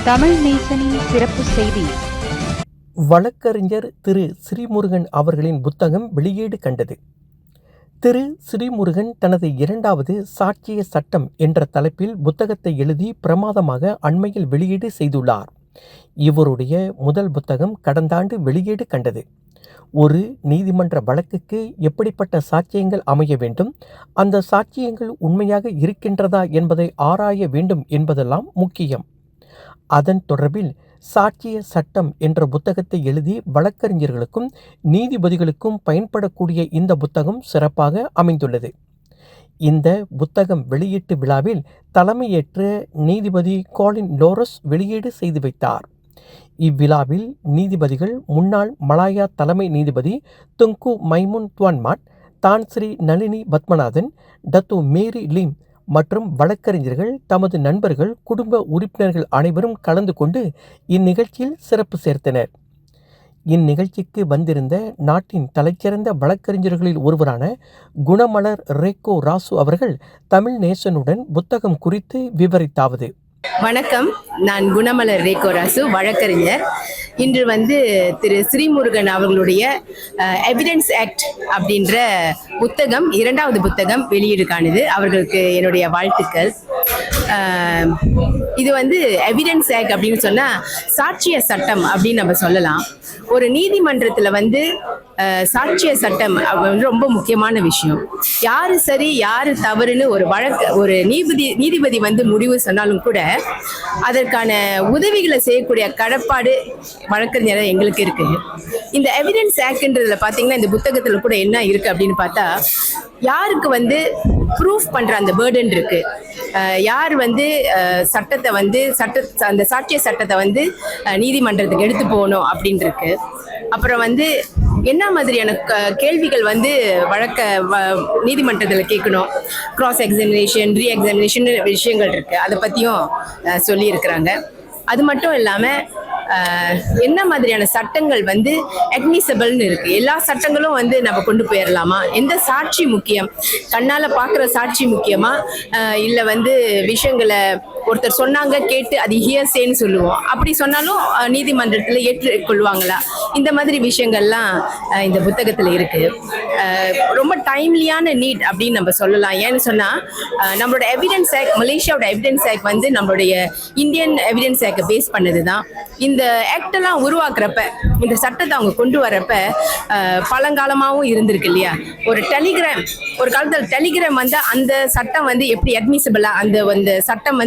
தமிழ் நேசனின் சிறப்பு செய்தி. வழக்கறிஞர் திரு ஸ்ரீமுருகன் அவர்களின் புத்தகம் வெளியீடு கண்டது. திரு ஸ்ரீமுருகன் தனது 2வது சாட்சிய சட்டம் என்ற தலைப்பில் புத்தகத்தை எழுதி பிரமாதமாக அண்மையில் வெளியீடு செய்துள்ளார். இவருடைய முதல் புத்தகம் கடந்த ஆண்டு வெளியீடு கண்டது. ஒரு நீதிமன்ற வழக்குக்கு எப்படிப்பட்ட சாட்சியங்கள் அமைய வேண்டும், அந்த சாட்சியங்கள் உண்மையாக இருக்கின்றதா என்பதை ஆராய வேண்டும் என்பதெல்லாம் முக்கியம். அதன் தொடர்பில் சாட்சிய சட்டம் என்ற புத்தகத்தை எழுதி வழக்கறிஞர்களுக்கும் நீதிபதிகளுக்கும் பயன்படக்கூடிய இந்த புத்தகம் சிறப்பாக அமைந்துள்ளது. இந்த புத்தகம் வெளியீட்டு விழாவில் தலைமையேற்ற நீதிபதி கோலின் லோரஸ் வெளியீடு செய்து வைத்தார். இவ்விழாவில் நீதிபதிகள் முன்னாள் மலாயா தலைமை நீதிபதி துங்கு மைமுன் துவான்மாட், தான் ஸ்ரீ நளினி பத்மநாதன், டத்து மேரி லீம் மற்றும் வழக்கறிஞர்கள், தமது நண்பர்கள், குடும்ப உறுப்பினர்கள் அனைவரும் கலந்து கொண்டு இந்நிகழ்ச்சியில் சிறப்பு சேர்த்தனர். இந்நிகழ்ச்சிக்கு வந்திருந்த நாட்டின் தலைச்சிறந்த வழக்கறிஞர்களில் ஒருவரான குணமலர் ரேக்கோ ராசு அவர்கள் தமிழ் நேசனுடன் புத்தகம் குறித்து விவரித்தாவது. வணக்கம், நான் குணமலர் ரேக்கோ ராசு, வழக்கறிஞர். இன்று திரு ஸ்ரீமுருகன் அவர்களுடைய எவிடன்ஸ் ஆக்ட் அப்படின்ற புத்தகம் 2வது புத்தகம் வெளியீடு காணுது. அவர்களுக்கு என்னுடைய வாழ்த்துக்கள். இது எவிடன்ஸ் ஆக்ட் அப்படின்னு சொன்னால் சாட்சிய சட்டம் அப்படின்னு நம்ம சொல்லலாம். ஒரு நீதிமன்றத்தில் சாட்சிய சட்டம் ரொம்ப முக்கியமான விஷயம். யாரு சரி யாரு தவறுன்னு ஒரு நீதிபதி முடிவு சொன்னாலும் கூட அதற்கான உதவிகளை செய்யக்கூடிய கடப்பாடு வழக்கறிஞர் எங்களுக்கு இருக்கு. இந்த எவிடன்ஸ் ஆக்ட்ன்றதுல பார்த்தீங்கன்னா இந்த புத்தகத்தில் கூட என்ன இருக்கு அப்படின்னு பார்த்தா, யாருக்கு ப்ரூஃப் பண்ற அந்த பேர்டன் இருக்கு, யார் சட்டத்தை அந்த சாட்சிய சட்டத்தை நீதிமன்றத்துக்கு எடுத்து போகணும் அப்படின்னு இருக்கு. அப்புறம் என்ன மாதிரியான கேள்விகள் நீதிமன்றத்தில் கேட்கணும், கிராஸ் எக்ஸாமினேஷன், ரீ எக்ஸாமினேஷன் விஷயங்கள் இருக்கு. அதை பற்றியும் சொல்லியிருக்கிறாங்க. அது மட்டும் இல்லாமல் என்ன மாதிரியான சட்டங்கள் அட்மிசபிள்னு இருக்கு. எல்லா சட்டங்களும் நம்ம கொண்டு போயிடலாமா, எந்த சாட்சி முக்கியம், கண்ணால பார்க்குற சாட்சி முக்கியமா, இல்லை விஷயங்களை ஒருத்தர் சொன்னாங்க கேட்டு அது ஹியர்சேன்னு சொல்லுவோம், அப்படி சொன்னாலும் நீதிமன்றத்தில் ஏற்றுக்கொள்வாங்களா, இந்த மாதிரி விஷயங்கள்லாம் இந்த புத்தகத்தில் இருக்கு. ரொம்ப டைம்லியான நீட் அப்படின்னு நம்ம சொல்லலாம். ஏன்னு சொன்னால் நம்மளோட எவிடன்ஸ் ஆக்ட், மலேசியாவோட எவிடன்ஸ் ஆக்ட் நம்மளுடைய இந்தியன் எவிடன்ஸ் ஆக்டை பேஸ் பண்ணது தான். இந்த ஆக்டெல்லாம் உருவாக்குறப்ப, இந்த சட்டத்தை அவங்க கொண்டு வரப்ப பழங்காலமாகவும் இருந்திருக்கு இல்லையா. ஒரு காலத்தில் டெலிகிராம் அந்த சட்டம் எப்படி அட்மிசபிளா, அந்த சட்டம்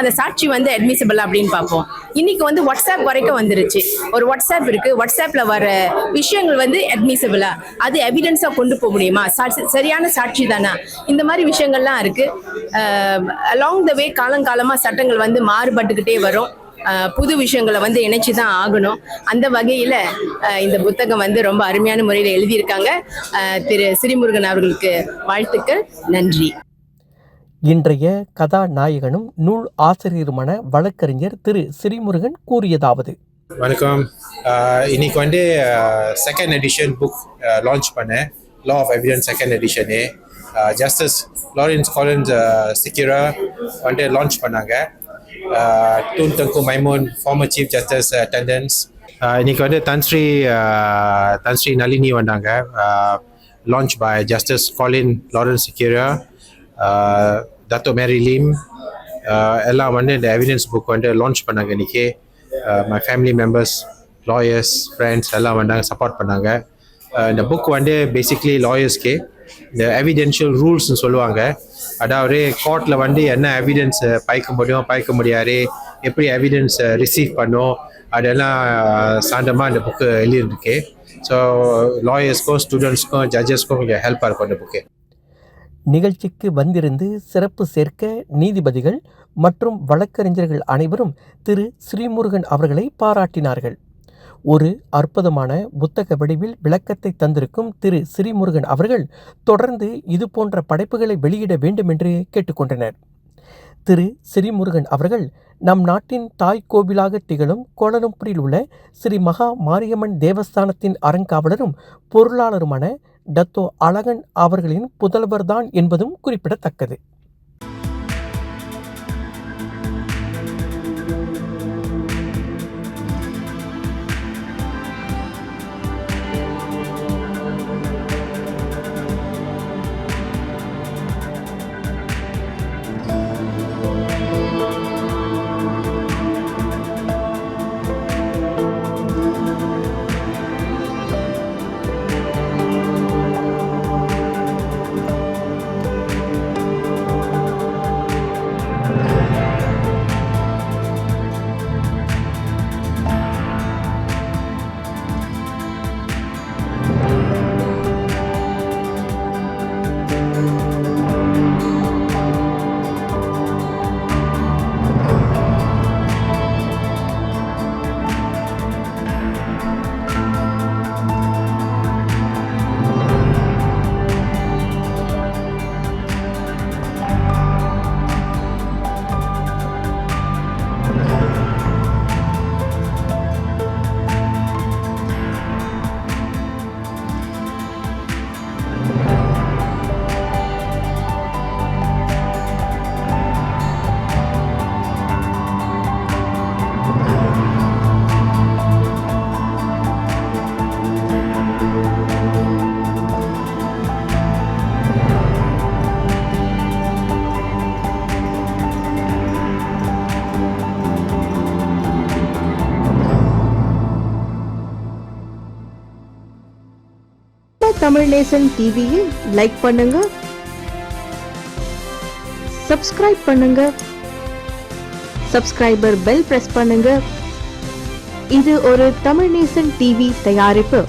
அந்த சாட்சி அட்மிசபிளா அப்படின்னு பார்ப்போம். இன்னைக்கு வாட்ஸ்அப் வரைக்கும் வந்துருச்சு. ஒரு வாட்ஸ்அப் இருக்கு, வாட்ஸ்அப்ல வர விஷயங்கள் அட்மிசபிளா, அது எவிடன்ஸா கொண்டு போக முடியுமா, சரியான சாட்சி தானா, இந்த மாதிரி விஷயங்கள்லாம் இருக்கு. அலாங் த வே காலங்காலமா சட்டங்கள் மாறுபட்டுக்கிட்டே வரும். புது விஷயங்களை இணைச்சி தான் ஆகணும். அந்த வகையில் இந்த புத்தகம் ரொம்ப அருமையான முறையில் எழுதியிருக்காங்க. திரு ஸ்ரீமுருகன் அவர்களுக்கு வாழ்த்துக்கள், நன்றி. இன்றைய கதாநாயகனும் நூல் ஆசிரியருமான வழக்கறிஞர் திரு ஸ்ரீமுருகன் கூறியதாவது. வணக்கம். இன்னைக்கு செகண்ட் எடிஷன் புக் லான்ச் பண்ணேன். Law of evidence second edition justice Lawrence Collins Sequerah launch பண்ணாங்க. Tun Tengku Maimun, former Chief Justice attendance. இன்னைக்கு தான் ஸ்ரீ நளினி வந்தாங்க. Launch by justice Collin Lawrence Sequerah, Datuk Mary Lim, எல்லாம் இந்த எவிடன்ஸ் புக் லான்ச் பண்ணாங்க இன்னைக்கு. My family members, lawyers, friends எல்லாம் வந்தாங்க, சப்போர்ட் பண்ணாங்க. இந்த புக் பேசிக்லி லாயர்ஸ்க்கு இந்த எவிடென்ஷியல் ரூல்ஸ்ன்னு சொல்லுவாங்க. அதாவது கோர்ட்டில் என்ன எவிடன்ஸ் பாய்க்க முடியாது, எப்படி எவிடன்ஸ் ரிசீவ் பண்ணும், அதெல்லாம் சாந்தமாக இந்த புக்கு எழுதியிருக்கு. ஸோ லாயர்ஸ்க்கும் ஸ்டூடெண்ட்ஸ்க்கும் ஜட்ஜஸ்க்கும் கொஞ்சம் ஹெல்ப்பாக இருக்கும் இந்த புக்கு. நிகழ்ச்சிக்கு வந்திருந்து சிறப்பு சேர்க்க நீதிபதிகள் மற்றும் வழக்கறிஞர்கள் அனைவரும் திரு ஸ்ரீமுருகன் அவர்களை பாராட்டினார்கள். ஒரு அற்புதமான புத்தக வடிவில் விளக்கத்தை தந்திருக்கும் திரு ஸ்ரீமுருகன் அவர்கள் தொடர்ந்து இது போன்ற படைப்புகளை வெளியிட வேண்டும் என்று கேட்டுக்கொண்டனர். திரு ஸ்ரீமுருகன் அவர்கள் நம் நாட்டின் தாய் கோவிலாக திகழும் கோலாலம்பூரில் உள்ள ஸ்ரீ மகா மாரியம்மன் தேவஸ்தானத்தின் அறங்காவலரும் பொருளாளருமான டத்தோ அழகன் அவர்களின் புதல்வர்தான் என்பதும் குறிப்பிடத்தக்கது. தமிழ் நேசன் டிவியை லைக் பண்ணுங்க, சப்ஸ்கிரைப் பண்ணுங்க, சப்ஸ்கிரைபர் பெல் பிரஸ் பண்ணுங்க. இது ஒரு தமிழ் நேசன் டிவி தயாரிப்பு.